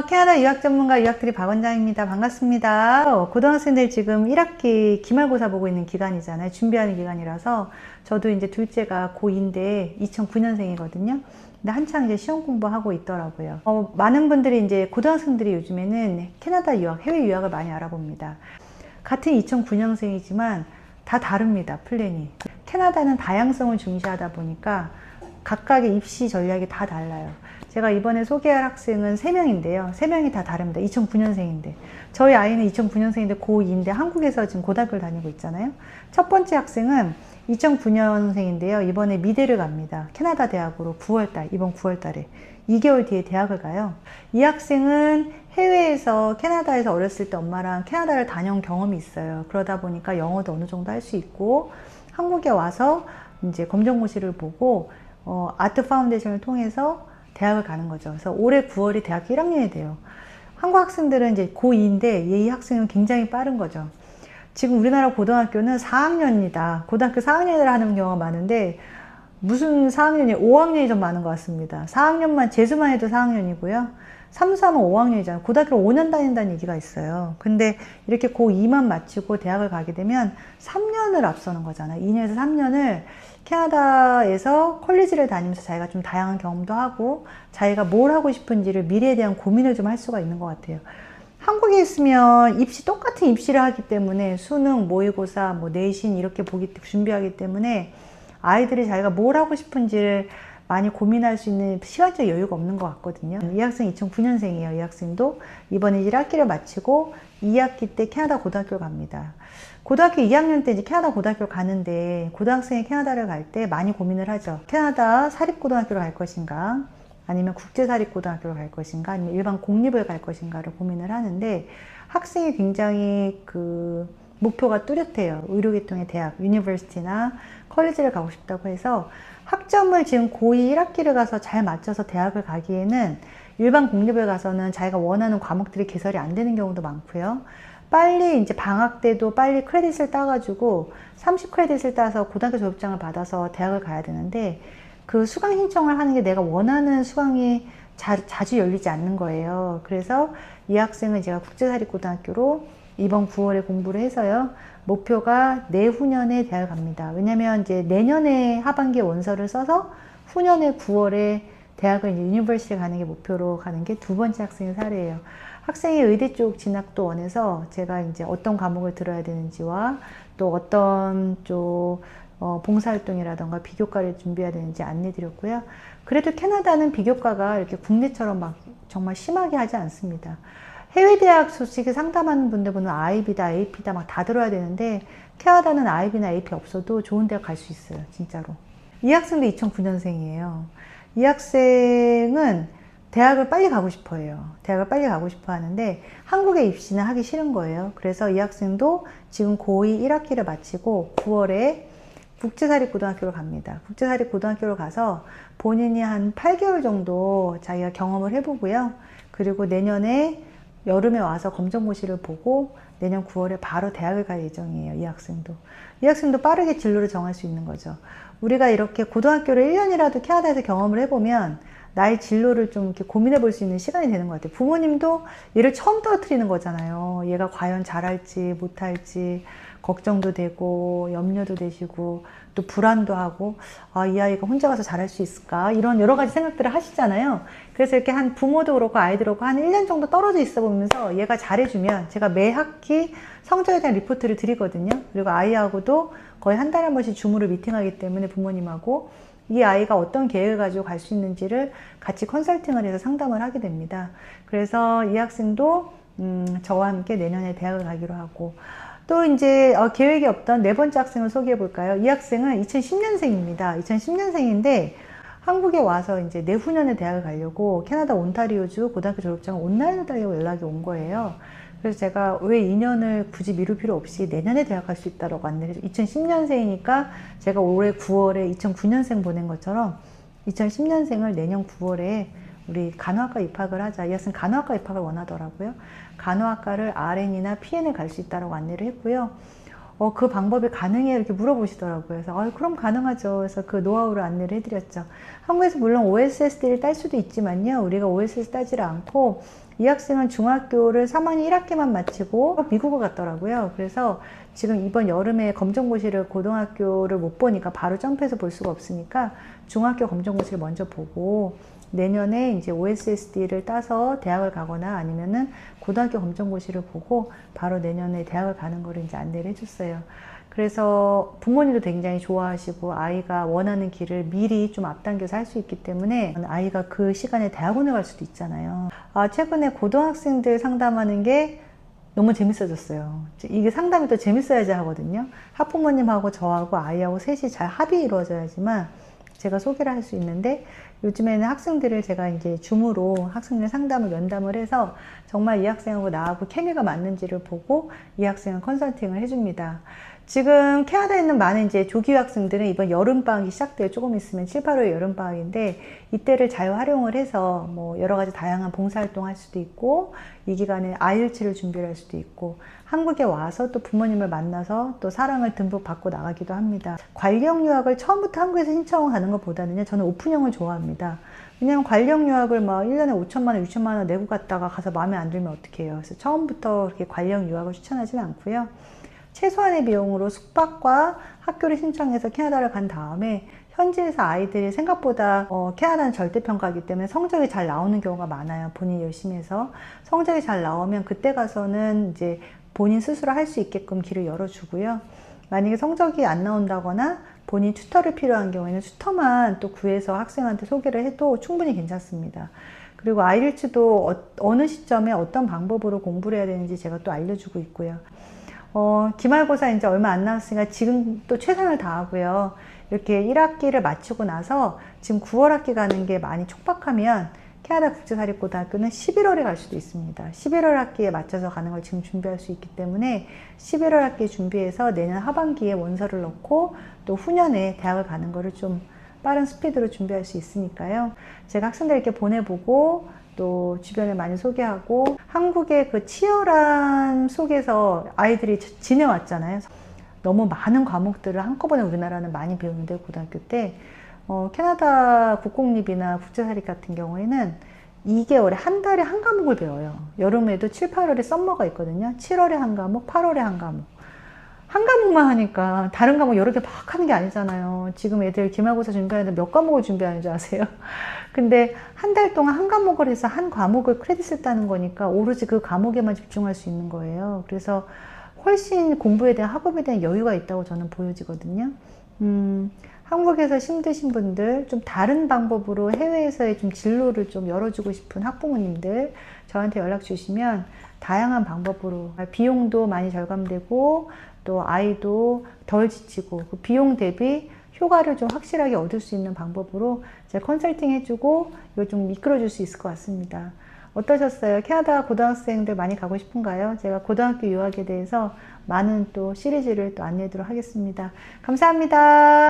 캐나다 유학 전문가 유학트리 박원장입니다. 반갑습니다. 고등학생들 지금 1학기 기말고사 보고 있는 기간이잖아요. 준비하는 기간이라서 저도 이제 둘째가 고2인데 2009년생이거든요. 근데 한창 이제 시험 공부하고 있더라고요. 많은 분들이 이제 고등학생들이 요즘에는 캐나다 유학, 해외 유학을 많이 알아봅니다. 같은 2009년생이지만 다 다릅니다. 플랜이. 캐나다는 다양성을 중시하다 보니까 각각의 입시 전략이 다 달라요. 제가 이번에 소개할 학생은 3명인데요. 3명이 다 다릅니다. 2009년생인데. 저희 아이는 2009년생인데 고2인데 한국에서 지금 고등학교를 다니고 있잖아요. 첫 번째 학생은 2009년생인데요. 이번에 미대를 갑니다. 캐나다 대학으로 9월달, 이번 9월달에. 2개월 뒤에 대학을 가요. 이 학생은 해외에서 캐나다에서 어렸을 때 엄마랑 캐나다를 다녀온 경험이 있어요. 그러다 보니까 영어도 어느 정도 할 수 있고 한국에 와서 이제 검정고시를 보고 아트 파운데이션을 통해서 대학을 가는 거죠. 그래서 올해 9월이 대학교 1학년이 돼요. 한국 학생들은 이제 고2인데 이 학생은 굉장히 빠른 거죠. 지금 우리나라 고등학교는 4학년이다. 고등학교 4학년을 하는 경우가 많은데 무슨 4학년이 5학년이 좀 많은 것 같습니다. 4학년만 재수만 해도 4학년이고요. 3, 4면 5학년이잖아요. 고등학교를 5년 다닌다는 얘기가 있어요. 근데 이렇게 고2만 마치고 대학을 가게 되면 3년을 앞서는 거잖아요. 2년에서 3년을 캐나다에서 컬리지를 다니면서 자기가 좀 다양한 경험도 하고 자기가 뭘 하고 싶은지를 미래에 대한 고민을 좀 할 수가 있는 것 같아요. 한국에 있으면 똑같은 입시를 하기 때문에 수능, 모의고사, 내신 이렇게 준비하기 때문에 아이들이 자기가 뭘 하고 싶은지를 많이 고민할 수 있는 시간적 여유가 없는 것 같거든요. 이 학생 2009년생이에요. 이 학생도 이번에 1학기를 마치고 2학기 때 캐나다 고등학교를 갑니다. 고등학교 2학년 때 이제 캐나다 고등학교를 가는데 고등학생이 캐나다를 갈 때 많이 고민을 하죠. 캐나다 사립고등학교를 갈 것인가 아니면 국제사립고등학교를 갈 것인가 아니면 일반 공립을 갈 것인가를 고민을 하는데 학생이 굉장히 목표가 뚜렷해요. 의료계통의 대학, 유니버시티나 컬리지를 가고 싶다고 해서 학점을 지금 고2 1학기를 가서 잘 맞춰서 대학을 가기에는 일반 공립을 가서는 자기가 원하는 과목들이 개설이 안 되는 경우도 많고요. 빨리 이제 방학 때도 빨리 크레딧을 따가지고 30크레딧을 따서 고등학교 졸업장을 받아서 대학을 가야 되는데 그 수강 신청을 하는 게 내가 원하는 수강이 자주 열리지 않는 거예요. 그래서 이 학생은 제가 국제사립고등학교로 이번 9월에 공부를 해서요. 목표가 내후년에 대학을 갑니다. 왜냐면 이제 내년에 하반기에 원서를 써서 후년에 9월에 대학을 이제 유니버시티에 가는 게 목표로 가는 게 두 번째 학생의 사례예요. 학생이 의대 쪽 진학도 원해서 제가 이제 어떤 과목을 들어야 되는지와 또 어떤 쪽 봉사활동이라던가 비교과를 준비해야 되는지 안내 드렸고요. 그래도 캐나다는 비교과가 이렇게 국내처럼 막 정말 심하게 하지 않습니다. 해외 대학 소식을 상담하는 분들 보면 IB다, AP다 막 다 들어야 되는데 캐나다는 IB나 AP 없어도 좋은 대학 갈 수 있어요. 진짜로. 이 학생도 2009년생이에요. 이 학생은 대학을 빨리 가고 싶어 해요. 대학을 빨리 가고 싶어 하는데 한국에 입시는 하기 싫은 거예요. 그래서 이 학생도 지금 고2 1학기를 마치고 9월에 국제사립고등학교를 갑니다. 국제사립고등학교를 가서 본인이 한 8개월 정도 자기가 경험을 해보고요. 그리고 내년에 여름에 와서 검정고시를 보고 내년 9월에 바로 대학을 갈 예정이에요. 이 학생도. 이 학생도 빠르게 진로를 정할 수 있는 거죠. 우리가 이렇게 고등학교를 1년이라도 캐나다에서 경험을 해보면 나의 진로를 좀 이렇게 고민해 볼 수 있는 시간이 되는 것 같아요. 부모님도 얘를 처음 떨어뜨리는 거잖아요. 얘가 과연 잘할지 못할지 걱정도 되고 염려도 되시고 또 불안도 하고 이 아이가 혼자 가서 잘할 수 있을까 이런 여러 가지 생각들을 하시잖아요. 그래서 이렇게 한 부모도 그렇고 아이도 그렇고 한 1년 정도 떨어져 있어 보면서 얘가 잘해주면 제가 매 학기 성적에 대한 리포트를 드리거든요. 그리고 아이하고도 거의 한 달에 한 번씩 줌으로 미팅하기 때문에 부모님하고 이 아이가 어떤 계획을 가지고 갈 수 있는지를 같이 컨설팅을 해서 상담을 하게 됩니다. 그래서 이 학생도 저와 함께 내년에 대학을 가기로 하고 또 이제 계획이 없던 네 번째 학생을 소개해 볼까요? 이 학생은 2010년생입니다. 2010년생인데 한국에 와서 이제 내후년에 대학을 가려고 캐나다 온타리오주 고등학교 졸업장을 온라인으로 달려고 연락이 온 거예요. 그래서 제가 왜 2년을 굳이 미룰 필요 없이 내년에 대학 갈 수 있다고 안내를 해줘. 2010년생이니까 제가 올해 9월에 2009년생 보낸 것처럼 2010년생을 내년 9월에 우리 간호학과 입학을 하자. 이 학생 간호학과 입학을 원하더라고요. 간호학과를 RN이나 PN을 갈 수 있다고 안내를 했고요. 그 방법이 가능해요? 이렇게 물어보시더라고요. 그래서 그럼 가능하죠. 그래서 그 노하우를 안내를 해드렸죠. 한국에서 물론 OSSD를 딸 수도 있지만요. 우리가 OSS 따지를 않고 이 학생은 중학교를 3학년 1학기만 마치고 미국을 갔더라고요. 그래서 지금 이번 여름에 검정고시를 고등학교를 못 보니까 바로 점프해서 볼 수가 없으니까 중학교 검정고시를 먼저 보고 내년에 이제 OSSD를 따서 대학을 가거나 아니면은 고등학교 검정고시를 보고 바로 내년에 대학을 가는 거를 이제 안내를 해줬어요. 그래서 부모님도 굉장히 좋아하시고 아이가 원하는 길을 미리 좀 앞당겨서 할 수 있기 때문에 아이가 그 시간에 대학원을 갈 수도 있잖아요. 최근에 고등학생들 상담하는 게 너무 재밌어졌어요. 이게 상담이 더 재밌어야지 하거든요. 학부모님하고 저하고 아이하고 셋이 잘 합이 이루어져야지만 제가 소개를 할 수 있는데 요즘에는 학생들을 제가 이제 줌으로 학생들 상담을 면담을 해서 정말 이 학생하고 나하고 케미가 맞는지를 보고 이 학생은 컨설팅을 해줍니다. 지금 캐나다에 있는 많은 이제 조기 학생들은 이번 여름방학이 시작돼요. 조금 있으면 7, 8월 여름방학인데 이때를 잘 활용을 해서 뭐 여러 가지 다양한 봉사활동 할 수도 있고 이 기간에 IELTS를 준비를 할 수도 있고 한국에 와서 또 부모님을 만나서 또 사랑을 듬뿍 받고 나가기도 합니다. 관령 유학을 처음부터 한국에서 신청하는 것보다는요, 저는 오픈형을 좋아합니다. 왜냐면 관령 유학을 막 1년에 5천만 원, 6천만 원 내고 갔다가 가서 마음에 안 들면 어떡해요. 그래서 처음부터 그렇게 관령 유학을 추천하지는 않고요. 최소한의 비용으로 숙박과 학교를 신청해서 캐나다를 간 다음에 현지에서 아이들이 생각보다 캐나다는 절대평가이기 때문에 성적이 잘 나오는 경우가 많아요. 본인이 열심히 해서 성적이 잘 나오면 그때 가서는 이제 본인 스스로 할 수 있게끔 길을 열어주고요. 만약에 성적이 안 나온다거나 본인 튜터를 필요한 경우에는 튜터만 또 구해서 학생한테 소개를 해도 충분히 괜찮습니다. 그리고 IELTS도 어느 시점에 어떤 방법으로 공부를 해야 되는지 제가 또 알려주고 있고요. 기말고사 이제 얼마 안 남았으니까 지금 또 최선을 다하고요. 이렇게 1학기를 마치고 나서 지금 9월 학기 가는 게 많이 촉박하면 캐나다 국제사립고등학교는 11월에 갈 수도 있습니다. 11월 학기에 맞춰서 가는 걸 지금 준비할 수 있기 때문에 11월 학기에 준비해서 내년 하반기에 원서를 넣고 또 후년에 대학을 가는 거를 좀 빠른 스피드로 준비할 수 있으니까요. 제가 학생들 이렇게 보내보고 또 주변에 많이 소개하고 한국의 그 치열한 속에서 아이들이 지내왔잖아요. 너무 많은 과목들을 한꺼번에 우리나라는 많이 배우는데 고등학교 때 캐나다 국공립이나 국제사립 같은 경우에는 2개월에 한 달에 한 과목을 배워요. 여름에도 7, 8월에 썸머가 있거든요. 7월에 한 과목, 8월에 한 과목. 한 과목만 하니까 다른 과목 여러 개 막 하는 게 아니잖아요. 지금 애들 기말고사 준비하는데 몇 과목을 준비하는 줄 아세요? 근데 한 달 동안 한 과목을 해서 한 과목을 크레딧을 따는 거니까 오로지 그 과목에만 집중할 수 있는 거예요. 그래서 훨씬 공부에 대한 학업에 대한 여유가 있다고 저는 보여지거든요. 한국에서 힘드신 분들, 좀 다른 방법으로 해외에서의 좀 진로를 좀 열어주고 싶은 학부모님들 저한테 연락 주시면 다양한 방법으로 비용도 많이 절감되고 또 아이도 덜 지치고 그 비용 대비 효과를 좀 확실하게 얻을 수 있는 방법으로 제가 컨설팅 해주고 이걸 좀 이끌어줄 수 있을 것 같습니다. 어떠셨어요? 캐나다 고등학생들 많이 가고 싶은가요? 제가 고등학교 유학에 대해서 많은 또 시리즈를 또 안내하도록 하겠습니다. 감사합니다.